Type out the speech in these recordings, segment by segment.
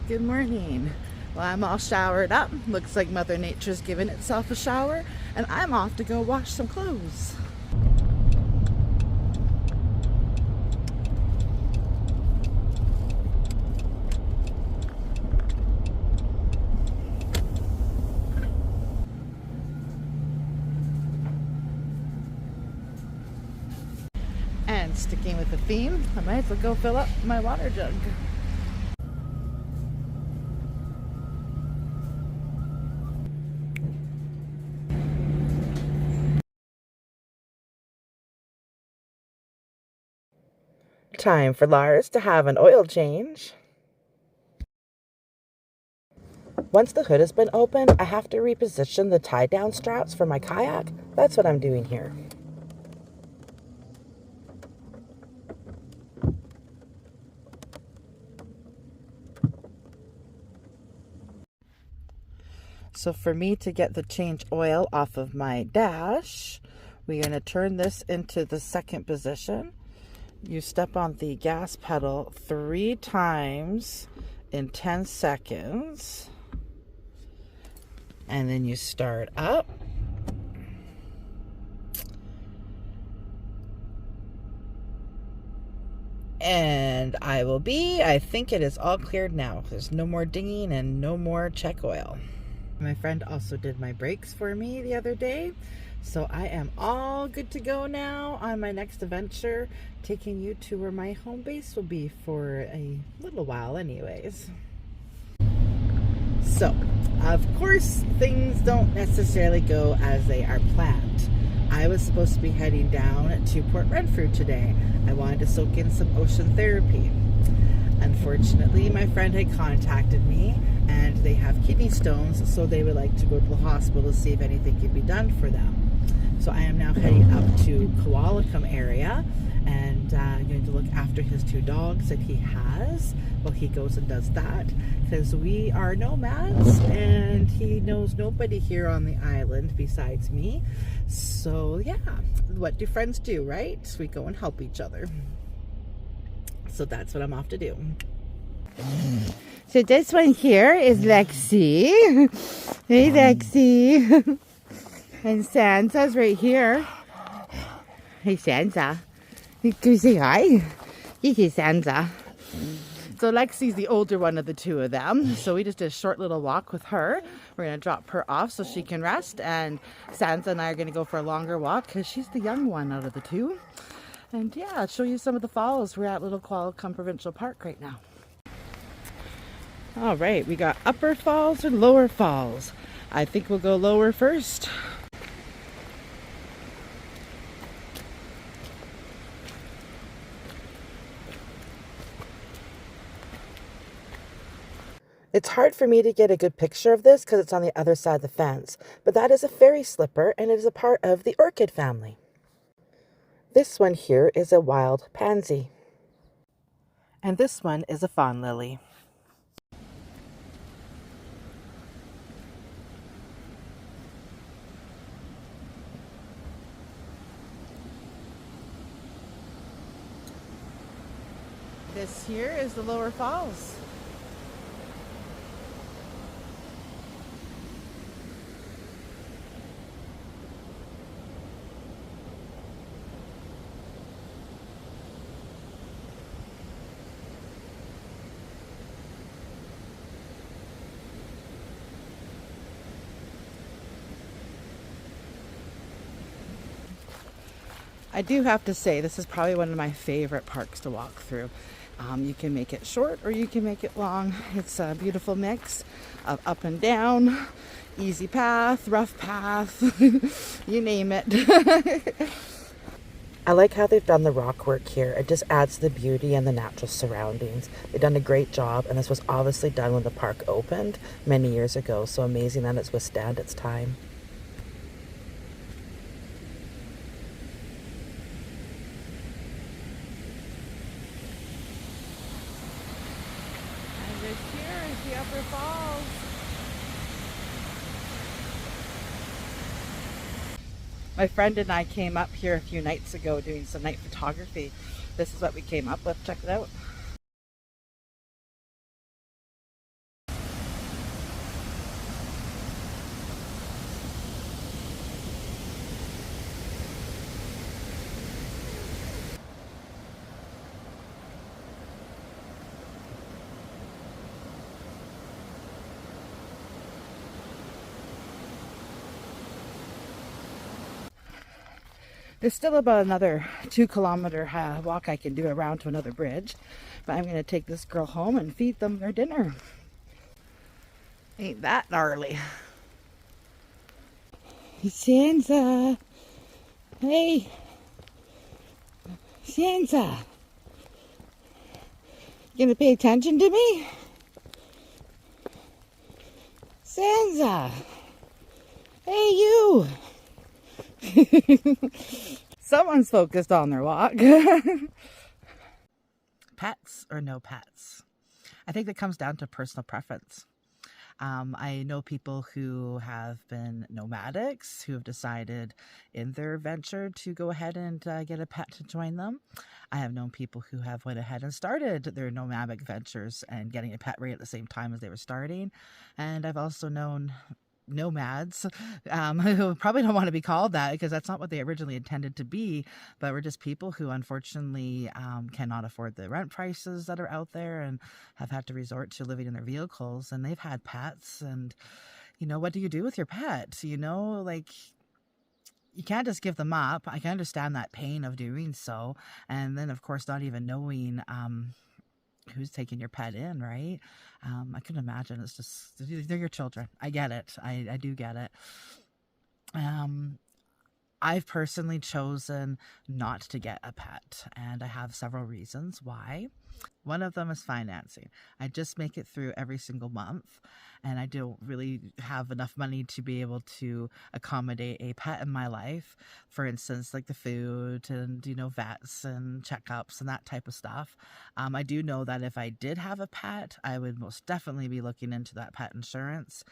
good morning. Well, I'm all showered up. Looks like Mother Nature's giving itself a shower, and I'm off to go wash some clothes. And sticking with the theme, I might as well go fill up my water jug. Time for Lars to have an oil change. Once the hood has been opened, I have to reposition the tie-down straps for my kayak. That's what I'm doing here. So for me to get the change oil off of my dash, we're going to turn this into the second position. You step on the gas pedal 3 times in 10 seconds. And then you start up. And I think it is all cleared now. There's no more dinging and no more check oil. My friend also did my brakes for me the other day. So I am all good to go now on my next adventure, taking you to where my home base will be for a little while anyways. So, of course, things don't necessarily go as they are planned. I was supposed to be heading down to Port Renfrew today. I wanted to soak in some ocean therapy. Unfortunately, my friend had contacted me and they have kidney stones, so they would like to go to the hospital to see if anything could be done for them. So I am now heading up to Qualicum area and going to look after his 2 dogs that he has while he goes and does that, because we are nomads and he knows nobody here on the island besides me. So yeah, what do friends do, right? We go and help each other. So that's what I'm off to do. So this one here is Lexi. Hey Lexi. And Sansa's right here. Hey Sansa. You can say hi. You can Sansa. So Lexi's the older one of the 2 of them. So we just did a short little walk with her. We're going to drop her off so she can rest. And Sansa and I are going to go for a longer walk because she's the young one out of the 2. And yeah, I'll show you some of the falls. We're at Little Qualicum Provincial Park right now. All right, we got upper falls or lower falls. I think we'll go lower first. It's hard for me to get a good picture of this because it's on the other side of the fence, but that is a fairy slipper and it is a part of the orchid family. This one here is a wild pansy. And this one is a fawn lily. This here is the lower falls. I do have to say, this is probably one of my favorite parks to walk through. You can make it short or you can make it long. It's a beautiful mix of up and down, easy path, rough path, you name it. I like how they've done the rock work here. It just adds to the beauty and the natural surroundings. They've done a great job, and this was obviously done when the park opened many years ago, so amazing that it's withstood its time. This here is the upper falls. My friend and I came up here a few nights ago doing some night photography. This is what we came up with. Check it out. There's still about another 2 kilometer walk I can do around to another bridge. But I'm going to take this girl home and feed them their dinner. Ain't that gnarly? Sansa! Hey! Sansa! You gonna pay attention to me? Sansa! Hey, you! Someone's focused on their walk. Pets or no pets? I think that comes down to personal preference. I know people who have been nomadics who have decided in their venture to go ahead and get a pet to join them. I have known people who have went ahead and started their nomadic ventures and getting a pet right at the same time as they were starting. And I've also known nomads who probably don't want to be called that because that's not what they originally intended to be, but we're just people who unfortunately cannot afford the rent prices that are out there and have had to resort to living in their vehicles, and they've had pets. And what do you do with your pet? Like, you can't just give them up. I can understand that pain of doing so, and then of course not even knowing who's taking your pet in, right? I can imagine. It's just, they're your children. I get it. I do get it. I've personally chosen not to get a pet, and I have several reasons why. One of them is financing. I just make it through every single month, and I don't really have enough money to be able to accommodate a pet in my life. For instance, like the food and, vets and checkups and that type of stuff. I do know that if I did have a pet, I would most definitely be looking into that pet insurance.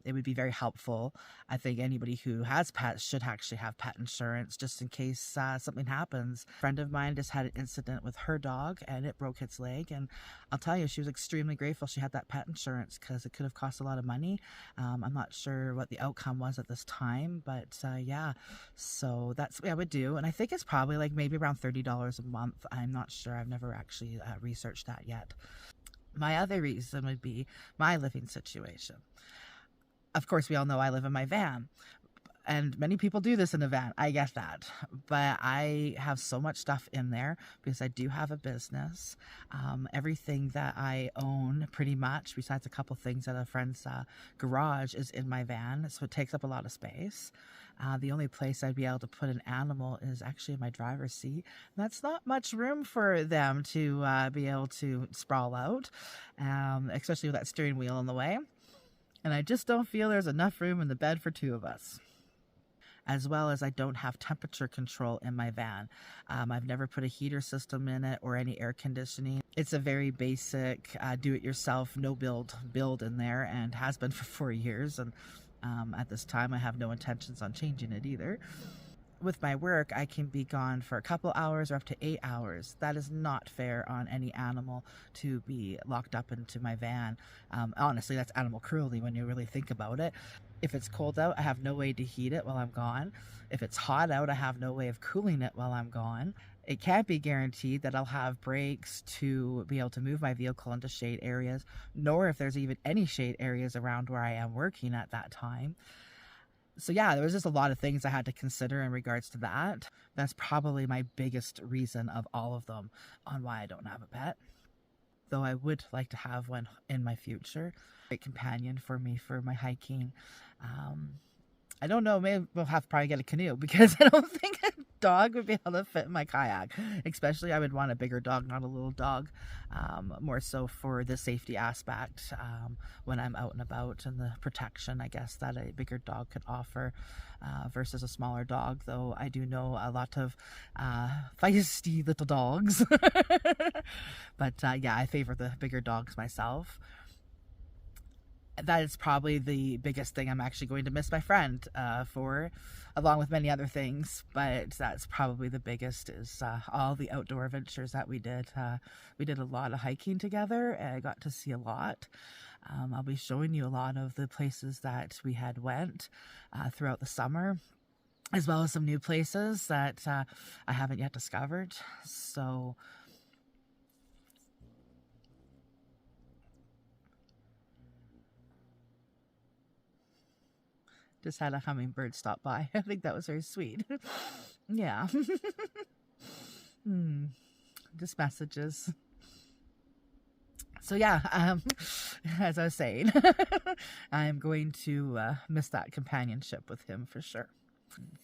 It would be very helpful. I think anybody who has pets should actually have pet insurance just in case something happens. A friend of mine just had an incident with her dog and it broke its leg, and I'll tell you, she was extremely grateful she had that pet insurance because it could have cost a lot of money. I'm not sure what the outcome was at this time, but yeah, so that's what I would do. And I think it's probably like maybe around $30 a month. I'm not sure. I've never actually researched that yet. My other reason would be my living situation. Of course, we all know I live in my van. And many people do this in a van. I get that. But I have so much stuff in there because I do have a business. Everything that I own, pretty much, besides a couple things at a friend's garage, is in my van. So it takes up a lot of space. The only place I'd be able to put an animal is actually in my driver's seat. And that's not much room for them to be able to sprawl out, especially with that steering wheel in the way. And I just don't feel there's enough room in the bed for 2 of us. As well as I don't have temperature control in my van. I've never put a heater system in it or any air conditioning. It's a very basic do-it-yourself, no-build in there, and has been for 4 years. And at this time, I have no intentions on changing it either. With my work, I can be gone for a couple hours or up to 8 hours. That is not fair on any animal to be locked up into my van. Honestly, that's animal cruelty when you really think about it. If it's cold out, I have no way to heat it while I'm gone. If it's hot out, I have no way of cooling it while I'm gone. It can't be guaranteed that I'll have breaks to be able to move my vehicle into shade areas, nor if there's even any shade areas around where I am working at that time. So yeah, there was just a lot of things I had to consider in regards to that. That's probably my biggest reason of all of them on why I don't have a pet. Though I would like to have one in my future. Great companion for me for my hiking. I don't know, maybe we'll have to probably get a canoe because I don't think a dog would be able to fit in my kayak. Especially I would want a bigger dog, not a little dog. More so for the safety aspect when I'm out and about, and the protection, I guess, that a bigger dog could offer versus a smaller dog. Though I do know a lot of feisty little dogs. But yeah, I favor the bigger dogs myself. That is probably the biggest thing I'm actually going to miss my friend for, along with many other things. But that's probably the biggest, is all the outdoor adventures that we did. We did a lot of hiking together, and I got to see a lot. I'll be showing you a lot of the places that we had went throughout the summer, as well as some new places that I haven't yet discovered. So just had a hummingbird stop by. I think that was very sweet. Yeah. Just messages. So yeah, as I was saying, I'm going to miss that companionship with him for sure.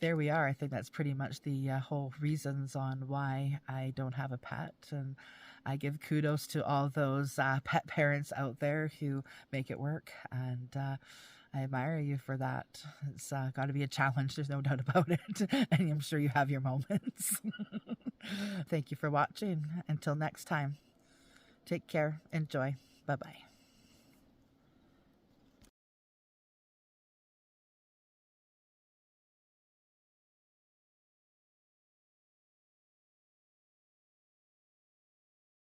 There we are. I think that's pretty much the whole reasons on why I don't have a pet. And I give kudos to all those pet parents out there who make it work. And I admire you for that. It's got to be a challenge. There's no doubt about it. And I'm sure you have your moments. Thank you for watching. Until next time, take care. Enjoy. Bye-bye.